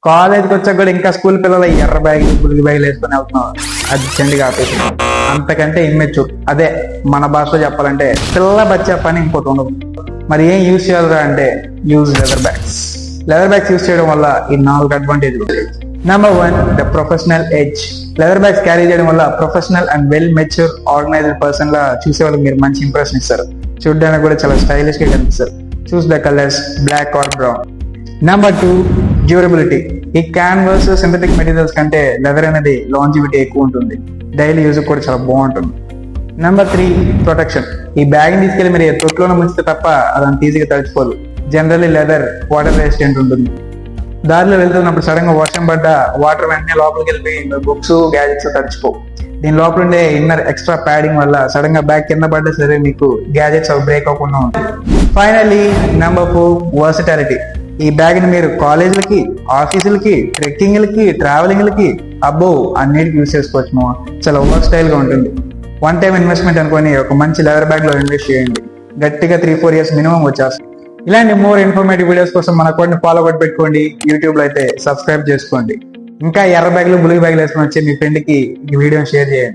కాలేజ్కి వచ్చాక కూడా ఇంకా స్కూల్ పిల్లలు ఎర్ర బ్యాగులు బుల్లి బ్యాగులు వేసుకొని వెళ్తున్నాం. అది చెండిగా ఆపేసి అంతకంటే ఇమ్మెచ్యూర్, అదే మన భాషలో చెప్పాలంటే పిల్ల బచ్చా పని ఇంకోటి ఉండదు. మరి ఏం యూజ్ చేయాలరా అంటే use leather bags. Leather bags use చేయడం వల్ల ఈ 4 అడ్వాంటేజ్లు. Number 1, the professional edge. Leather bags carry చేయడం వల్ల professional and well mature organised person లా చూసే వాళ్ళకి మీరు మంచి ఇంప్రెషన్ ఇస్తారు. చూడడానికి కూడా చాలా స్టైలిష్ గా కనిపిస్తారు. Choose the colours black or brown. Number 2, durability. ఈ క్యాన్వాస్ సింథటిక్ మెటీరియల్స్ కంటే లెదర్ అనేది లాంజివిటీ ఎక్కువ ఉంటుంది. డైలీ యూజ్ కూడా చాలా బాగుంటుంది. Number 3, protection. ఈ బ్యాగ్ తీసుకెళ్లి మీరు తొట్లోనే ముంచితే తప్ప అదంత ఈజీగా తడిచిపోదు. జనరల్లీ లెదర్ వాటర్ రెసిస్టెంట్ ఉంటుంది. దారిలో వెళ్తున్నప్పుడు సడన్ గా వర్షం పడ్డ వాటర్ వెంటనే లోపలికి వెళ్ళిపోయి బుక్స్ గ్యాజెట్స్ తడిచిపోవు. దీని లోపల ఉండే ఇన్నర్ ఎక్స్ట్రా ప్యాడింగ్ వల్ల సడన్ గా బ్యాగ్ కింద పడ్డా సరే మీకు గ్యాజెట్స్ బ్రేక్ అవ్వకుండా ఉంటాయి. Finally number 4, versatility. ఈ బ్యాగ్ ని మీరు కాలేజీలకి, ఆఫీసులకి, ట్రెక్కింగ్లకి, ట్రావెలింగ్లకి అబ్బో అన్నిటికి యూజ్ చేసుకోవచ్చు. చాలా ఓవర్ స్టైల్ గా ఉంటుంది. 1 టైం ఇన్వెస్ట్మెంట్ అనుకొని ఒక మంచి లెదర్ బ్యాగ్ లో ఇన్వెస్ట్ చేయండి. గట్టిగా 3-4 ఇయర్స్ మినిమం వచ్చేస్తుంది. ఇలాంటి మోర్ ఇన్ఫర్మేటివ్ వీడియోస్ కోసం మన అకౌంట్ ని ఫాలో కొట్టి పెట్టుకోండి. యూట్యూబ్ లో అయితే సబ్స్క్రైబ్ చేసుకోండి. ఇంకా ఎర్ర బ్యాగులు బులుగు బ్యాగులు వేసుకొని వచ్చి మీ ఫ్రెండ్ కి ఈ వీడియోని షేర్ చేయండి.